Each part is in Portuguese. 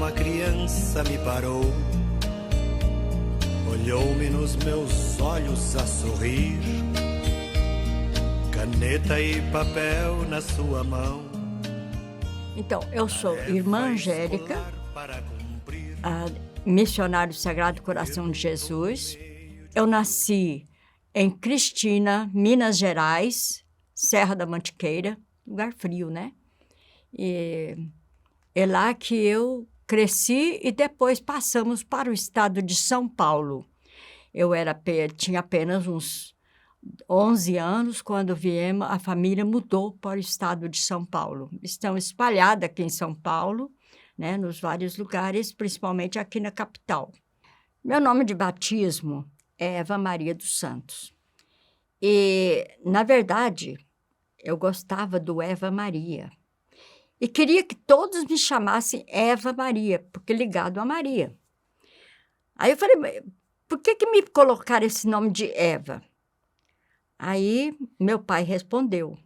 uma criança me parou, olhou-me nos meus olhos a sorrir, caneta e papel na sua mão. Então, eu sou irmã Angélica, a missionário do Sagrado Coração de Jesus. Eu nasci em Cristina, Minas Gerais, Serra da Mantiqueira, lugar frio, né? E é lá que eu cresci e depois passamos para o estado de São Paulo. Tinha apenas uns 11 anos quando viemos, a família mudou para o estado de São Paulo. Estão espalhadas aqui em São Paulo, né, nos vários lugares, principalmente aqui na capital. Meu nome de batismo é Eva Maria dos Santos. E, na verdade, eu gostava do Eva Maria. E queria que todos me chamassem Eva Maria, porque ligado a Maria. Aí eu falei, por que me colocaram esse nome de Eva? Aí meu pai respondeu,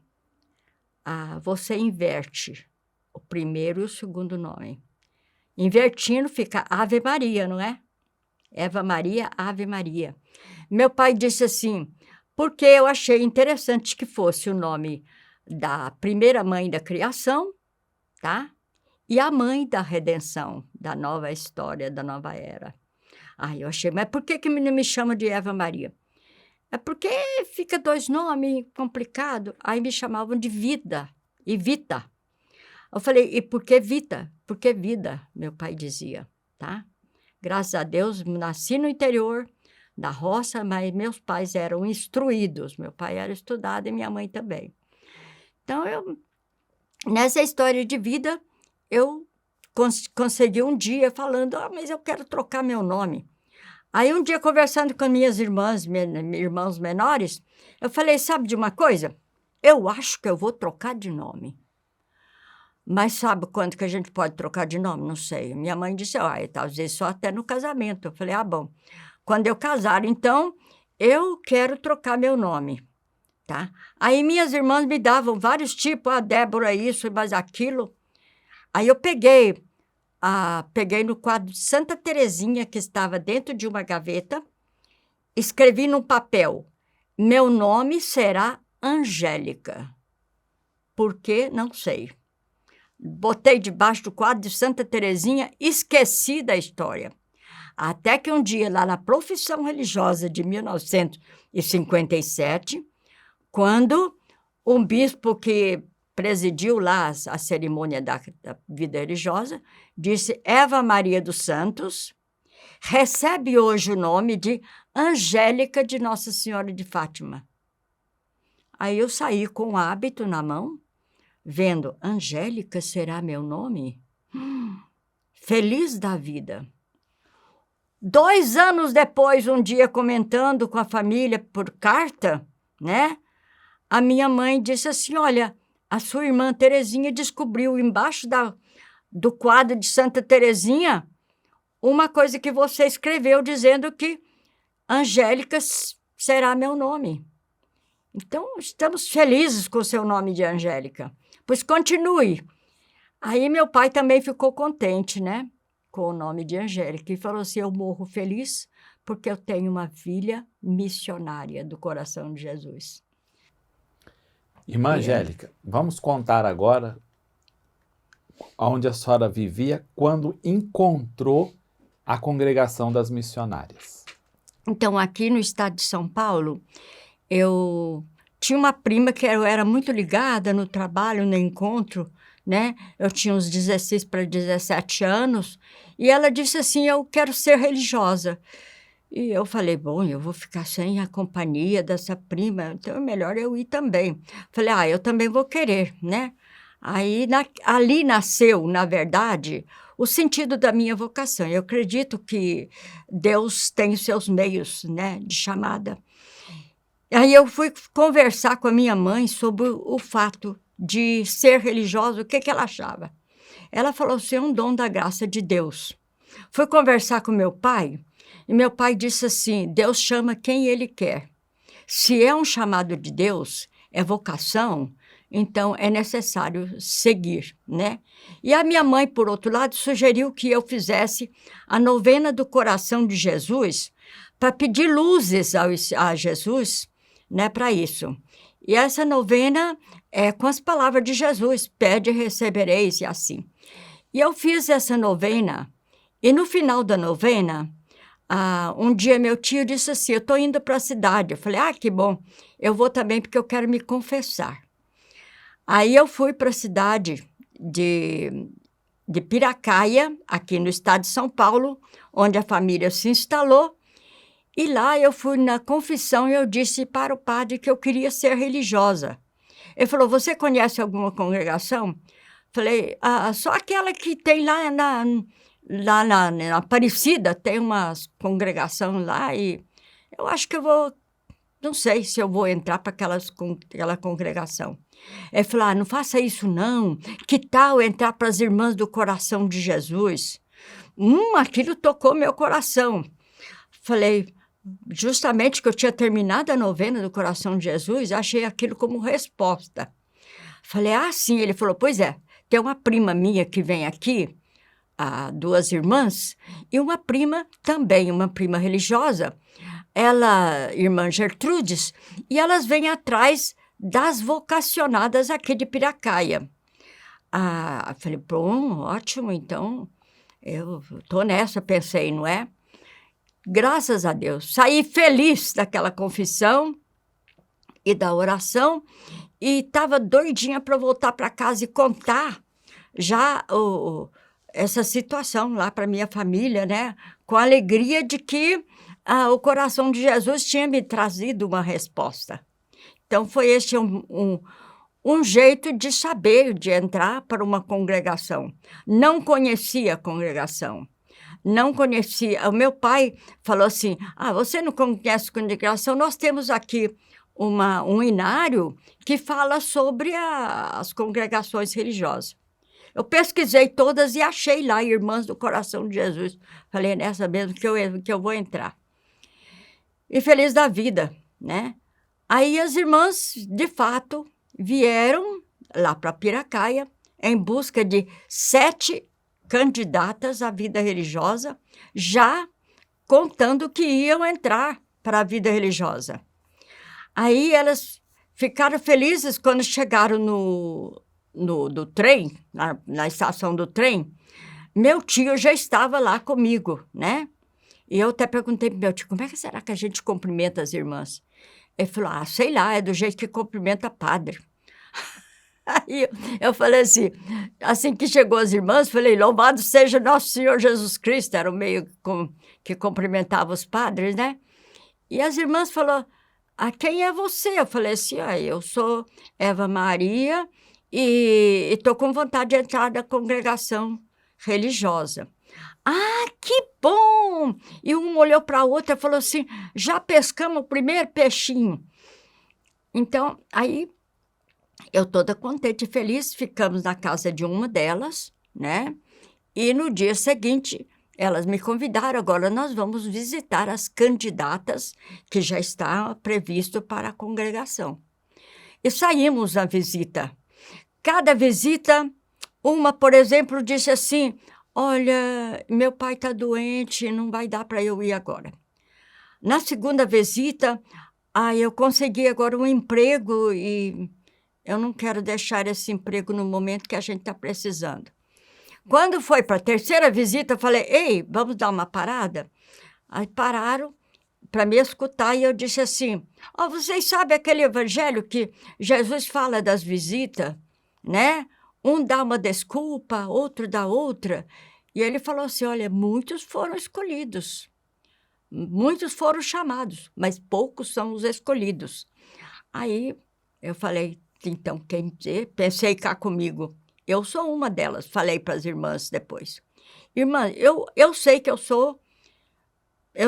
você inverte o primeiro e o segundo nome. Invertindo fica Ave Maria, não é? Eva Maria, Ave Maria. Meu pai disse assim, porque eu achei interessante que fosse o nome da primeira mãe da criação, tá? E a mãe da redenção, da nova história, da nova era. Aí eu achei, mas por que não me chama de Eva Maria? É porque fica dois nomes complicados. Aí me chamavam de Vida e Vita. Eu falei, e por que Vita? Porque vida, meu pai dizia, tá? Graças a Deus, nasci no interior da roça, mas meus pais eram instruídos. Meu pai era estudado e minha mãe também. Então, nessa história de vida, eu consegui um dia falando, mas eu quero trocar meu nome. Aí, um dia, conversando com minhas irmãos menores, eu falei, sabe de uma coisa? Eu acho que eu vou trocar de nome. Mas sabe quando que a gente pode trocar de nome? Não sei. Minha mãe disse, às vezes só até no casamento. Eu falei, bom. Quando eu casar, então, eu quero trocar meu nome, tá? Aí minhas irmãs me davam vários tipos, Débora isso, mas aquilo. Aí eu peguei no quadro de Santa Terezinha, que estava dentro de uma gaveta, escrevi num papel, meu nome será Angélica. Por quê? Não sei. Botei debaixo do quadro de Santa Terezinha, esqueci da história. Até que um dia, lá na profissão religiosa de 1957, quando um bispo que presidiu lá a cerimônia da vida religiosa, disse, Eva Maria dos Santos recebe hoje o nome de Angélica de Nossa Senhora de Fátima. Aí eu saí com o hábito na mão, vendo, Angélica será meu nome? Feliz da vida. 2 anos depois, um dia comentando com a família por carta, né? A minha mãe disse assim, olha, a sua irmã Terezinha descobriu embaixo do quadro de Santa Terezinha uma coisa que você escreveu dizendo que Angélica será meu nome. Então, estamos felizes com o seu nome de Angélica. Pois continue. Aí meu pai também ficou contente, né? Com o nome de Angélica. E falou assim, eu morro feliz porque eu tenho uma filha missionária do coração de Jesus. Irmã Angélica, vamos contar agora onde a senhora vivia quando encontrou a congregação das missionárias. Então, aqui no estado de São Paulo, eu tinha uma prima que eu era muito ligada no trabalho, no encontro, né? Eu tinha uns 16 para 17 anos, e ela disse assim, eu quero ser religiosa. E eu falei, bom, eu vou ficar sem a companhia dessa prima, então é melhor eu ir também. Falei, eu também vou querer, né? Aí, ali nasceu, na verdade, o sentido da minha vocação. Eu acredito que Deus tem os seus meios, né, de chamada. Aí eu fui conversar com a minha mãe sobre o fato de ser religiosa, o que ela achava. Ela falou assim, é um dom da graça de Deus. Fui conversar com meu pai, e meu pai disse assim, Deus chama quem Ele quer. Se é um chamado de Deus, é vocação, então é necessário seguir, né? E a minha mãe, por outro lado, sugeriu que eu fizesse a novena do coração de Jesus para pedir luzes a Jesus, né, para isso. E essa novena é com as palavras de Jesus, pede e recebereis, e assim. E eu fiz essa novena, e no final da novena, um dia meu tio disse assim, eu estou indo para a cidade. Eu falei, que bom, eu vou também porque eu quero me confessar. Aí eu fui para a cidade de Piracaia, aqui no estado de São Paulo, onde a família se instalou, e lá eu fui na confissão e eu disse para o padre que eu queria ser religiosa. Ele falou, você conhece alguma congregação? Falei, só aquela que tem lá na Aparecida, tem uma congregação lá e eu acho que eu vou, não sei se eu vou entrar para aquela congregação. Ele falou, não faça isso não, que tal entrar para as Irmãs do Coração de Jesus? Aquilo tocou meu coração. Falei, justamente que eu tinha terminado a novena do Coração de Jesus, achei aquilo como resposta. Falei, sim. Ele falou, pois é, tem uma prima minha que vem aqui, 2 irmãs, e uma prima também, uma prima religiosa, ela, irmã Gertrudes, e elas vêm atrás das vocacionadas aqui de Piracaia. Falei, bom, ótimo, então, eu estou nessa, pensei, não é? Graças a Deus, saí feliz daquela confissão e da oração e estava doidinha para voltar para casa e contar já essa situação lá para minha família, né? Com a alegria de que o coração de Jesus tinha me trazido uma resposta. Então, foi esse um jeito de saber, de entrar para uma congregação. Não conhecia a congregação. Não conhecia. O meu pai falou assim, você não conhece congregação? Nós temos aqui um inário que fala sobre as congregações religiosas. Eu pesquisei todas e achei lá Irmãs do Coração de Jesus. Falei, nessa mesmo que eu vou entrar. E feliz da vida, né? Aí as irmãs, de fato, vieram lá para Piracaia em busca de 7 candidatas à vida religiosa, já contando que iam entrar para a vida religiosa. Aí elas ficaram felizes quando chegaram no trem, na estação do trem. Meu tio já estava lá comigo, né? E eu até perguntei para meu tio, como é que será que a gente cumprimenta as irmãs? Ele falou, sei lá, é do jeito que cumprimenta padre. Aí eu falei assim que chegou as irmãs, falei, louvado seja nosso Senhor Jesus Cristo, era o meio que cumprimentava os padres, né? E as irmãs falaram, quem é você? Eu falei assim, eu sou Eva Maria e estou com vontade de entrar na congregação religiosa. Que bom! E um olhou para a outra e falou assim, já pescamos o primeiro peixinho. Então, aí, eu toda contente e feliz, ficamos na casa de uma delas, né? E no dia seguinte, elas me convidaram, agora nós vamos visitar as candidatas que já está previsto para a congregação. E saímos na visita. Cada visita, uma, por exemplo, disse assim, olha, meu pai está doente, não vai dar para eu ir agora. Na segunda visita, eu consegui agora um emprego e eu não quero deixar esse emprego no momento que a gente está precisando. Quando foi para a terceira visita, eu falei, ei, vamos dar uma parada? Aí pararam para me escutar e eu disse assim, vocês sabem aquele evangelho que Jesus fala das visitas, né? Um dá uma desculpa, outro dá outra. E ele falou assim, olha, muitos foram escolhidos, muitos foram chamados, mas poucos são os escolhidos. Aí eu falei, então, quem dizer? Pensei cá comigo, eu sou uma delas, falei para as irmãs depois. Irmã, eu sei que eu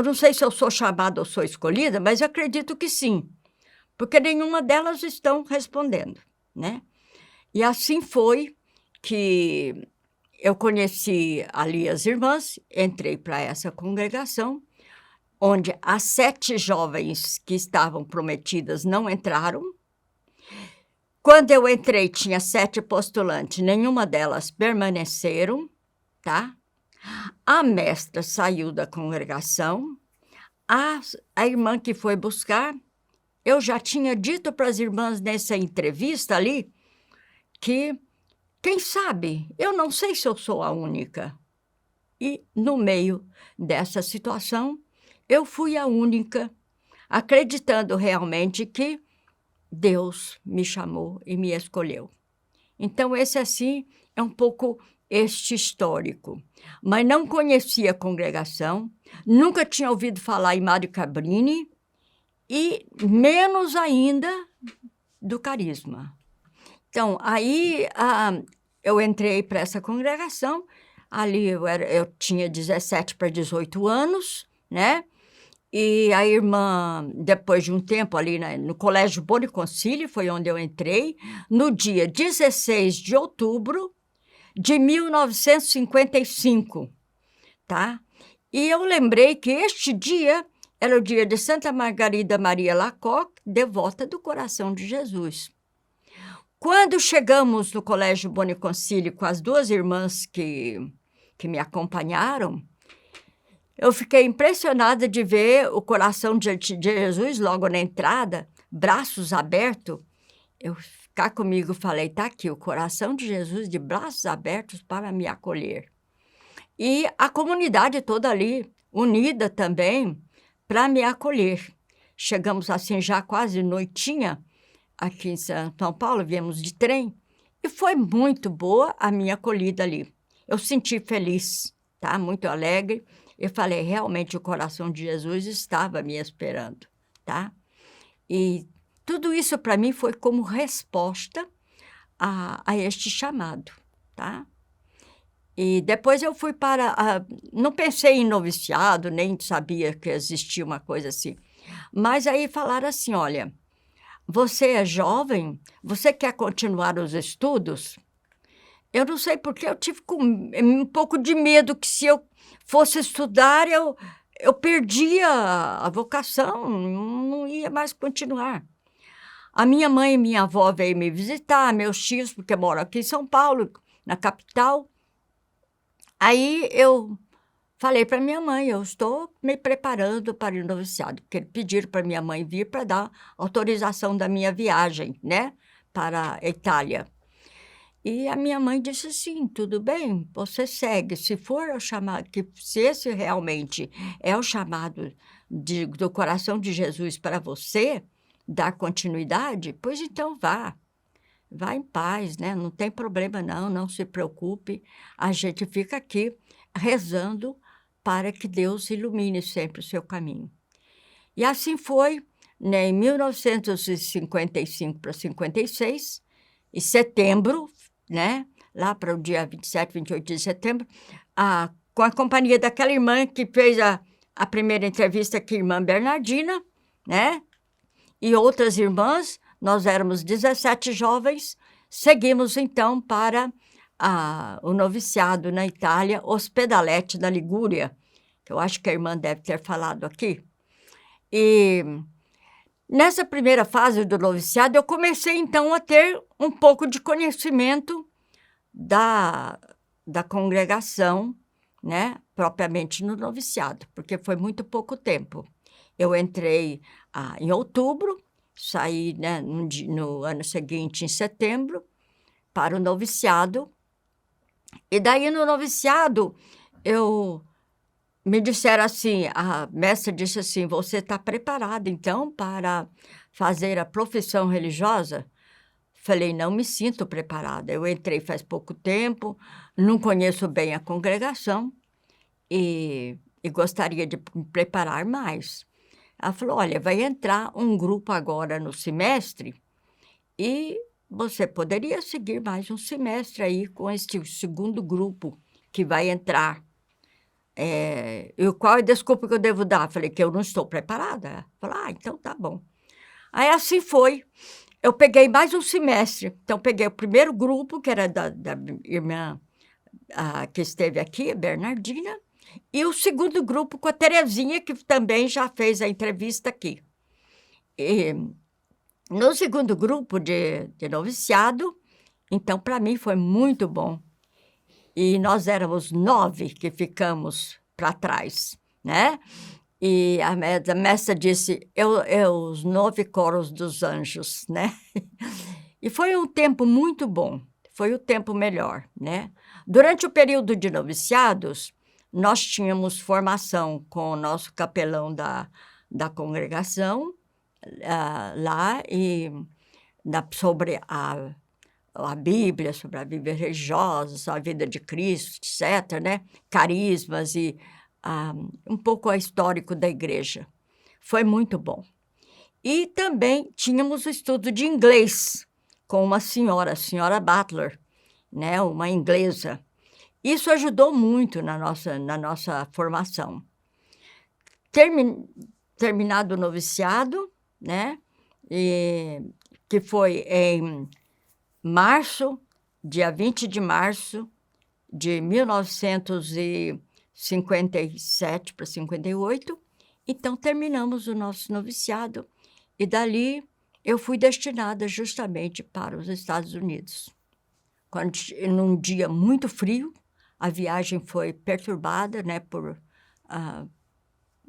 não sei se eu sou chamada ou sou escolhida, mas eu acredito que sim, porque nenhuma delas estão respondendo, né? E assim foi que eu conheci ali as irmãs, entrei para essa congregação, onde as 7 jovens que estavam prometidas não entraram. quando eu entrei, tinha 7 postulantes, nenhuma delas permaneceram, tá? A mestra saiu da congregação, a irmã que foi buscar, eu já tinha dito para as irmãs nessa entrevista ali que, quem sabe, eu não sei se eu sou a única. E, no meio dessa situação, eu fui a única, acreditando realmente que Deus me chamou e me escolheu. Então, esse, assim, é um pouco este histórico. Mas não conhecia a congregação, nunca tinha ouvido falar em Mário Cabrini e menos ainda do carisma. Então, aí eu entrei para essa congregação, ali eu tinha 17 para 18 anos, né? E a irmã, depois de um tempo ali no Colégio Boniconcilio, foi onde eu entrei, no dia 16 de outubro de 1955, tá? E eu lembrei que este dia era o dia de Santa Margarida Maria Lacoque, devota do Coração de Jesus. Quando chegamos no Colégio Boniconcilio com as 2 irmãs que me acompanharam, eu fiquei impressionada de ver o Coração de Jesus logo na entrada, braços abertos. Eu ficar comigo, falei, tá aqui, o Coração de Jesus de braços abertos para me acolher. E a comunidade toda ali, unida também, para me acolher. Chegamos assim já quase noitinha, aqui em São Paulo, viemos de trem, e foi muito boa a minha acolhida ali. Eu senti feliz, tá? Muito alegre. Eu falei, realmente o Coração de Jesus estava me esperando, tá? E tudo isso para mim foi como resposta a este chamado, tá? E depois eu fui não pensei em noviciado, nem sabia que existia uma coisa assim. Mas aí falaram assim, olha, você é jovem, você quer continuar os estudos? Eu não sei porque eu tive um pouco de medo que se eu fosse estudar, eu perdia a vocação, não ia mais continuar. A minha mãe e minha avó veio me visitar, meus tios, porque eu moro aqui em São Paulo, na capital. Aí eu falei para minha mãe, eu estou me preparando para o noviciado, porque pediram para minha mãe vir para dar autorização da minha viagem, né, para a Itália. E a minha mãe disse assim, tudo bem, você segue, se for o chamado, se esse realmente é o chamado do Coração de Jesus para você, dar continuidade, pois então vá em paz, né? Não tem problema não se preocupe, a gente fica aqui rezando para que Deus ilumine sempre o seu caminho. E assim foi, né, em 1955 para 56, em setembro, né, lá para o dia 27, 28 de setembro, com a companhia daquela irmã que fez a primeira entrevista aqui, a irmã Bernardina, né, e outras irmãs, nós éramos 17 jovens, seguimos então para o noviciado na Itália, Ospedaletti, da Ligúria, que eu acho que a irmã deve ter falado aqui. E nessa primeira fase do noviciado, eu comecei então a ter um pouco de conhecimento da congregação, né, propriamente no noviciado, porque foi muito pouco tempo. Eu entrei em outubro, saí, né, no ano seguinte, em setembro, para o noviciado. E daí, no noviciado, me disseram assim, a mestra disse assim, você está preparada, então, para fazer a profissão religiosa? Falei, não me sinto preparada. Eu entrei faz pouco tempo, não conheço bem a congregação e gostaria de me preparar mais. Ela falou, olha, vai entrar um grupo agora no semestre e você poderia seguir mais um semestre aí com este segundo grupo que vai entrar. E qual é a desculpa que eu devo dar? Falei, que eu não estou preparada. Ela falou, então tá bom. Aí assim foi. Eu peguei mais um semestre. Então, peguei o primeiro grupo, que era da irmã que esteve aqui, a Bernardina, e o segundo grupo com a Terezinha, que também já fez a entrevista aqui. No segundo grupo de noviciado, então, para mim, foi muito bom. E nós éramos 9 que ficamos para trás, né? E a mestra disse, os 9 coros dos anjos, né? E foi um tempo muito bom, foi o tempo melhor, né? Durante o período de noviciados, nós tínhamos formação com o nosso capelão da congregação, lá, e sobre a Bíblia, sobre a Bíblia religiosa, sobre a vida de Cristo, etc., né? Carismas e um pouco o histórico da igreja. Foi muito bom. E também tínhamos o estudo de inglês com uma senhora, a senhora Butler, né? Uma inglesa. Isso ajudou muito na nossa formação. Terminado o noviciado, né? Que foi em março, dia 20 de março de 1957 para 58, então terminamos o nosso noviciado e dali eu fui destinada justamente para os Estados Unidos. Num dia muito frio, a viagem foi perturbada, né, por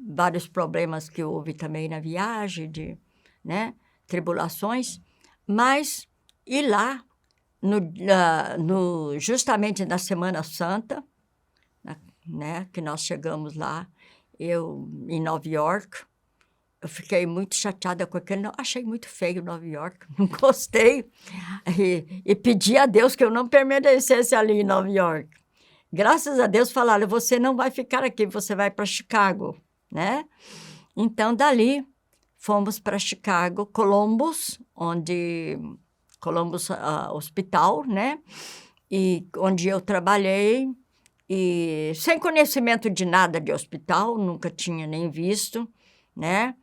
vários problemas que houve também na viagem, né, tribulações, mas e lá, justamente na Semana Santa, né, que nós chegamos lá, em Nova York, eu fiquei muito chateada com aquele... Achei muito feio Nova York, não gostei. E pedi a Deus que eu não permanecesse ali em Nova York. Graças a Deus falaram, você não vai ficar aqui, você vai para Chicago, né? Então, dali, fomos para Chicago, Columbus Hospital, né? E onde eu trabalhei, e sem conhecimento de nada de hospital, nunca tinha nem visto, né?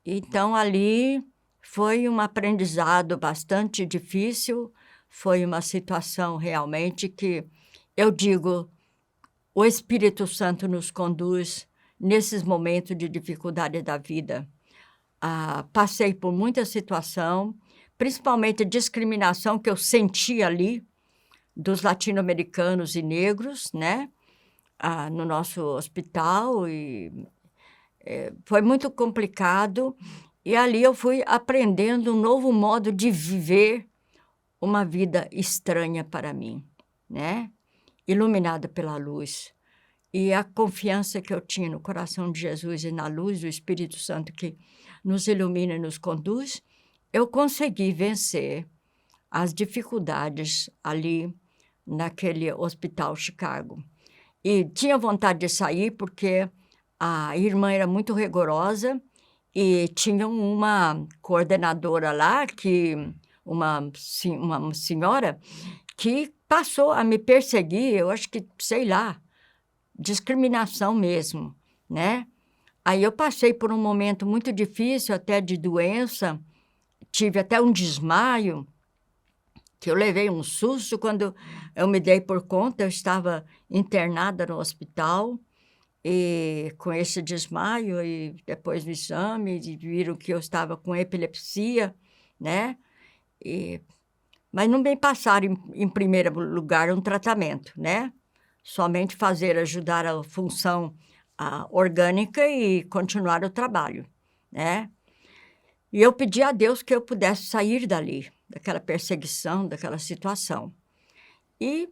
Então, ali foi um aprendizado bastante difícil, foi uma situação realmente que, eu digo, o Espírito Santo nos conduz nesses momentos de dificuldade da vida. Passei por muita situação, principalmente discriminação que eu senti ali, dos latino-americanos e negros, né? No nosso hospital, e foi muito complicado, e ali eu fui aprendendo um novo modo de viver uma vida estranha para mim, né? Iluminada pela luz. E a confiança que eu tinha no coração de Jesus e na luz do Espírito Santo que nos ilumina e nos conduz, eu consegui vencer as dificuldades ali naquele hospital Chicago. E tinha vontade de sair porque a irmã era muito rigorosa e tinha uma coordenadora lá, uma senhora, que passou a me perseguir, eu acho que, sei lá, discriminação mesmo, né? Aí eu passei por um momento muito difícil, até de doença, tive até um desmaio, que eu levei um susto quando eu me dei por conta, eu estava internada no hospital, e com esse desmaio, e depois do exame, viram que eu estava com epilepsia, né? Mas não me passaram, em primeiro lugar, um tratamento, né? Somente ajudar a função orgânica e continuar o trabalho, né? E eu pedi a Deus que eu pudesse sair dali, daquela perseguição, daquela situação. E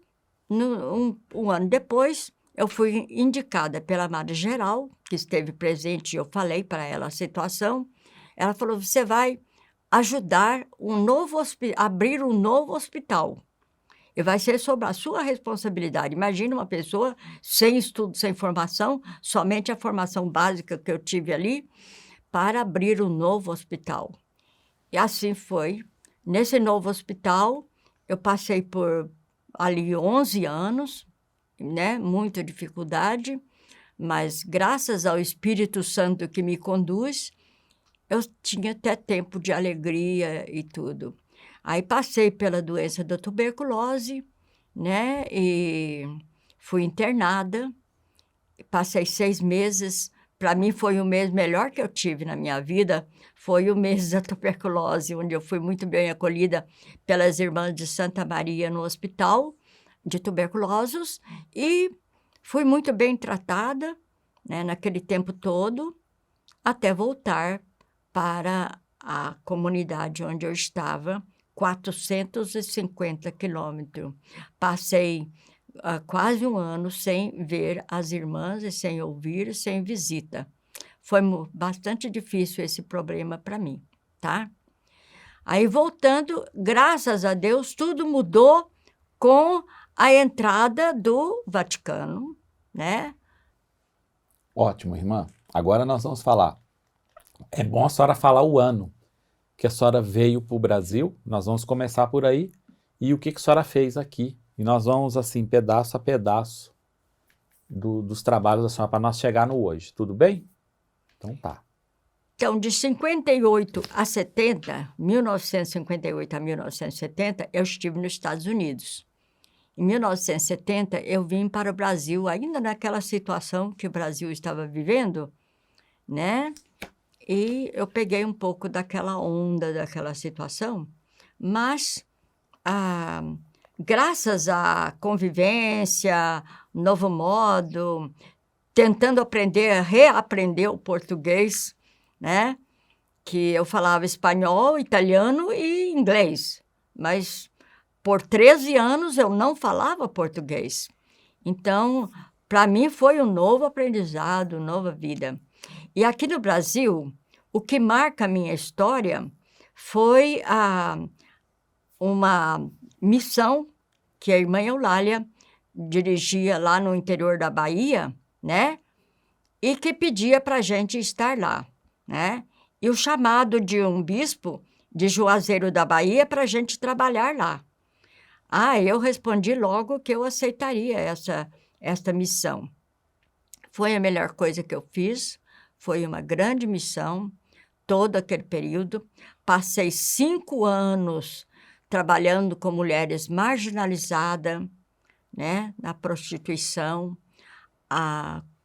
um ano depois, eu fui indicada pela Madre Geral, que esteve presente, e eu falei para ela a situação. Ela falou, você vai ajudar abrir um novo hospital. E vai ser sobre a sua responsabilidade. Imagina uma pessoa sem estudo, sem formação, somente a formação básica que eu tive ali, para abrir um novo hospital. E assim foi. Nesse novo hospital, eu passei por ali 11 anos, né? Muita dificuldade, mas graças ao Espírito Santo que me conduz, eu tinha até tempo de alegria e tudo. Aí passei pela doença da tuberculose, né? E fui internada, passei 6 meses para mim foi o mês melhor que eu tive na minha vida, foi o mês da tuberculose, onde eu fui muito bem acolhida pelas irmãs de Santa Maria no hospital de tuberculosos e fui muito bem tratada, né, naquele tempo todo, até voltar para a comunidade onde eu estava, 450 quilômetros. Passei quase um ano sem ver as irmãs e sem ouvir, sem visita. Foi bastante difícil esse problema para mim, tá? Aí, voltando, graças a Deus, tudo mudou com a entrada do Vaticano, né? Ótimo, irmã. Agora nós vamos falar. É bom a senhora falar o ano que a senhora veio para o Brasil. Nós vamos começar por aí. E o que a senhora fez aqui. E nós vamos, assim, pedaço a pedaço dos trabalhos da senhora para nós chegar no hoje. Tudo bem? Então tá. Então, de 58 a 70, 1958 a 1970, eu estive nos Estados Unidos. Em 1970, eu vim para o Brasil, ainda naquela situação que o Brasil estava vivendo, né? E eu peguei um pouco daquela onda, daquela situação, mas graças à convivência, novo modo, tentando reaprender o português, né? Que eu falava espanhol, italiano e inglês, mas por 13 anos eu não falava português. Então, para mim foi um novo aprendizado, nova vida. E aqui no Brasil, o que marca a minha história foi uma missão que a irmã Eulália dirigia lá no interior da Bahia, né? E que pedia para a gente estar lá, né? E o chamado de um bispo de Juazeiro da Bahia para a gente trabalhar lá. Eu respondi logo que eu aceitaria esta missão. Foi a melhor coisa que eu fiz, foi uma grande missão, todo aquele período. Passei 5 anos trabalhando com mulheres marginalizadas, né, na prostituição,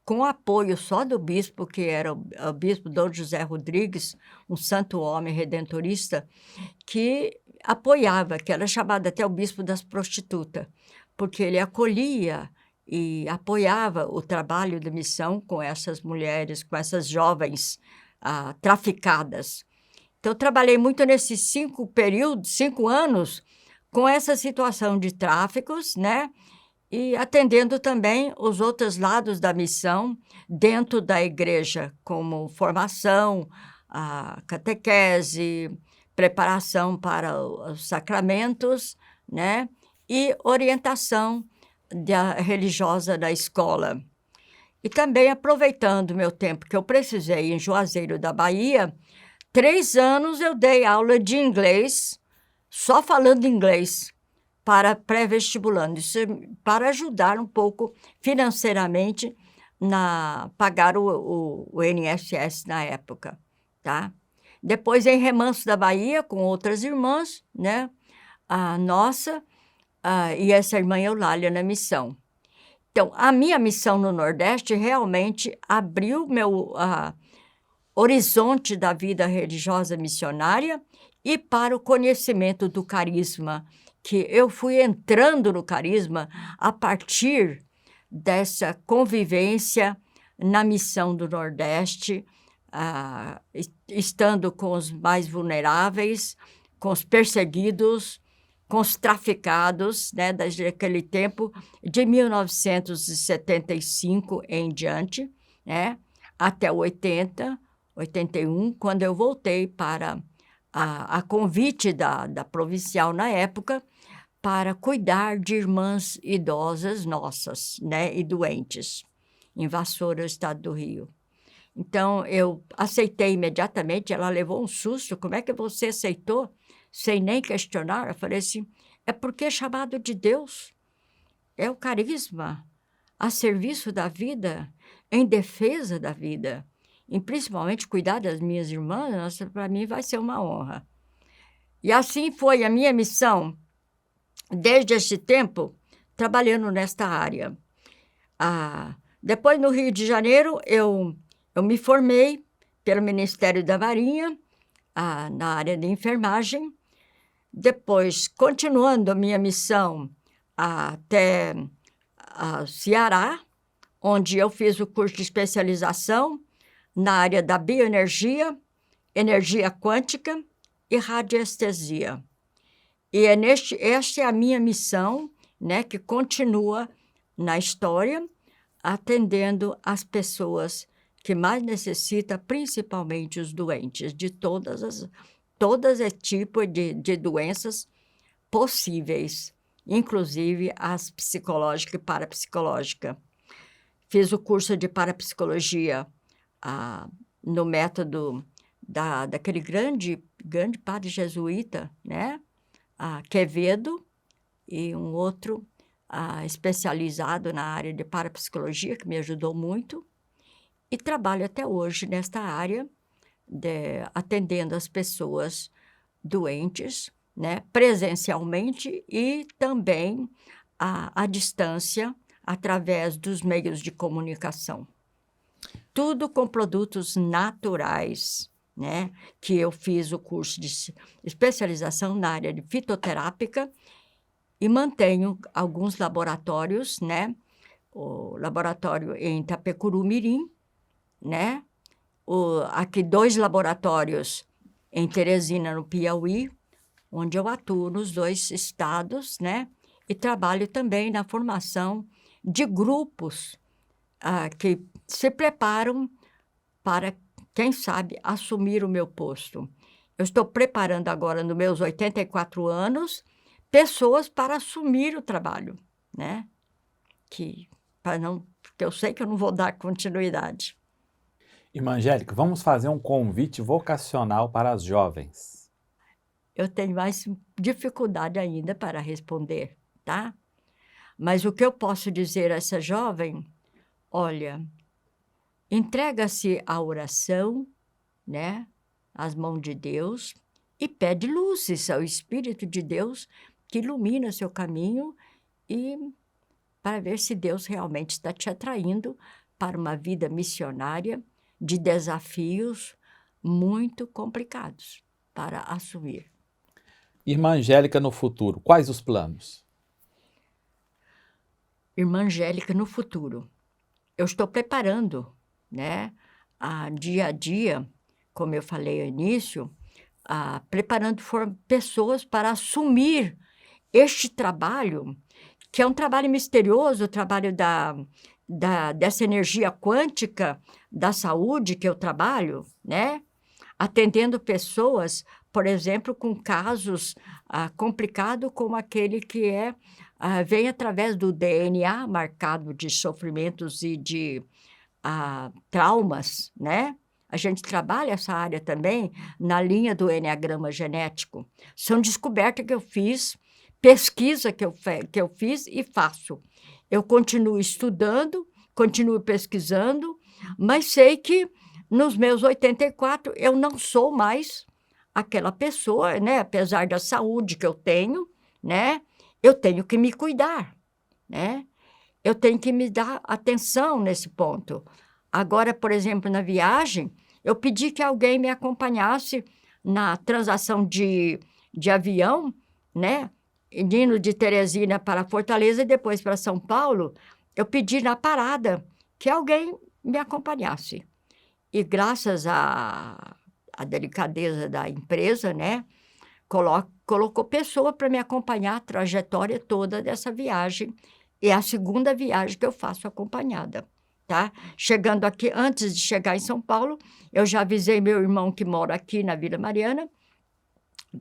com apoio só do bispo, que era o bispo Dom José Rodrigues, um santo homem redentorista, que apoiava, que era chamado até o bispo das prostitutas, porque ele acolhia e apoiava o trabalho de missão com essas mulheres, com essas jovens traficadas. Então, eu trabalhei muito nesses 5 anos com essa situação de tráficos, né? E atendendo também os outros lados da missão dentro da igreja, como formação, catequese, preparação para os sacramentos, né? E orientação religiosa da escola. E também aproveitando o meu tempo que eu precisei em Juazeiro da Bahia, 3 anos eu dei aula de inglês, só falando inglês, para pré-vestibulandos, para ajudar um pouco financeiramente pagar o INSS na época, tá? Depois, em Remanso da Bahia, com outras irmãs, né? A nossa e essa irmã Eulália na missão. Então, a minha missão no Nordeste realmente abriu meu horizonte da vida religiosa missionária e para o conhecimento do carisma, que eu fui entrando no carisma a partir dessa convivência na missão do Nordeste, estando com os mais vulneráveis, com os perseguidos, com os traficados, né, daquele tempo, de 1975 em diante, né, até 80, 81, quando eu voltei para a convite da provincial na época, para cuidar de irmãs idosas nossas, né, e doentes, em Vassoura, estado do Rio. Então, eu aceitei imediatamente, ela levou um susto, como é que você aceitou? Sem nem questionar, eu falei assim, é porque é chamado de Deus, é o carisma, a serviço da vida, em defesa da vida, e principalmente cuidar das minhas irmãs, para mim vai ser uma honra. E assim foi a minha missão, desde esse tempo, trabalhando nesta área. Depois, no Rio de Janeiro, eu eu me formei pelo Ministério da Marinha, na área de enfermagem. Depois, continuando a minha missão até Ceará, onde eu fiz o curso de especialização na área da bioenergia, energia quântica e radiestesia. E esta é a minha missão, né, que continua na história, atendendo as pessoas que mais necessitam, principalmente os doentes, de todos os tipos de doenças possíveis, inclusive as psicológicas e parapsicológicas. Fiz o curso de parapsicologia no método daquele grande padre jesuíta, né? Quevedo, e um outro especializado na área de parapsicologia, que me ajudou muito, e trabalho até hoje nesta área, atendendo as pessoas doentes, né, presencialmente e também à distância, através dos meios de comunicação. Tudo com produtos naturais, né, que eu fiz o curso de especialização na área de fitoterápica e mantenho alguns laboratórios, né, o laboratório em Itapecuru-Mirim, né, aqui 2 laboratórios em Teresina, no Piauí, onde eu atuo nos 2 estados, né, e trabalho também na formação de grupos que se preparam para, quem sabe, assumir o meu posto. Eu estou preparando agora, nos meus 84 anos, pessoas para assumir o trabalho, né? Porque eu sei que eu não vou dar continuidade. Irmã Angélica, vamos fazer um convite vocacional para as jovens. Eu tenho mais dificuldade ainda para responder, tá? Mas o que eu posso dizer a essa jovem, olha, entrega-se à oração, né, às mãos de Deus, e pede luzes ao Espírito de Deus que ilumina seu caminho e para ver se Deus realmente está te atraindo para uma vida missionária de desafios muito complicados para assumir. Irmã Angélica, no futuro, quais os planos? Irmã Angélica, no futuro, eu estou preparando, né, dia a dia, como eu falei ao início, preparando pessoas para assumir este trabalho, que é um trabalho misterioso, o trabalho dessa energia quântica da saúde que eu trabalho, né? Atendendo pessoas, por exemplo, com casos complicados, como aquele que vem através do DNA marcado de sofrimentos e de traumas, né? A gente trabalha essa área também na linha do enneagrama genético. São descobertas que eu fiz, pesquisa que eu fiz e faço. Eu continuo estudando, continuo pesquisando, mas sei que nos meus 84 eu não sou mais aquela pessoa, né? Apesar da saúde que eu tenho, né? Eu tenho que me cuidar, né? Eu tenho que me dar atenção nesse ponto. Agora, por exemplo, na viagem, eu pedi que alguém me acompanhasse na transação de avião, né? Indo de Teresina para Fortaleza e depois para São Paulo, eu pedi na parada que alguém me acompanhasse. E graças à delicadeza da empresa, né? Colocou pessoa para me acompanhar a trajetória toda dessa viagem. É a segunda viagem que eu faço acompanhada, tá? Chegando aqui, antes de chegar em São Paulo, eu já avisei meu irmão que mora aqui na Vila Mariana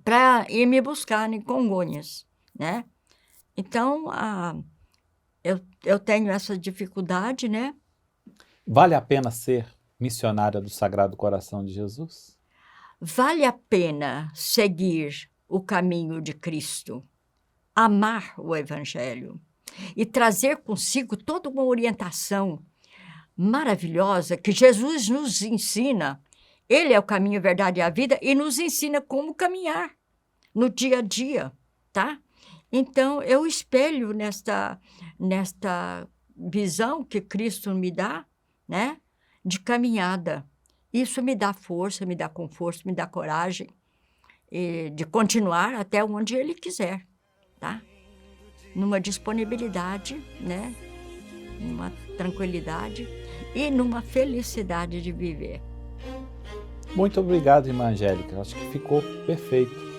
para ir me buscar em Congonhas, né? Então, eu tenho essa dificuldade, né? Vale a pena ser missionária do Sagrado Coração de Jesus? Vale a pena seguir o caminho de Cristo, amar o Evangelho e trazer consigo toda uma orientação maravilhosa que Jesus nos ensina. Ele é o caminho, a verdade e a vida e nos ensina como caminhar no dia a dia, tá? Então, eu espelho nesta visão que Cristo me dá, né? de caminhada. Isso me dá força, me dá conforto, me dá coragem de continuar até onde Ele quiser, tá? Numa disponibilidade, né? Numa tranquilidade e numa felicidade de viver. Muito obrigado, irmã Angélica. Acho que ficou perfeito.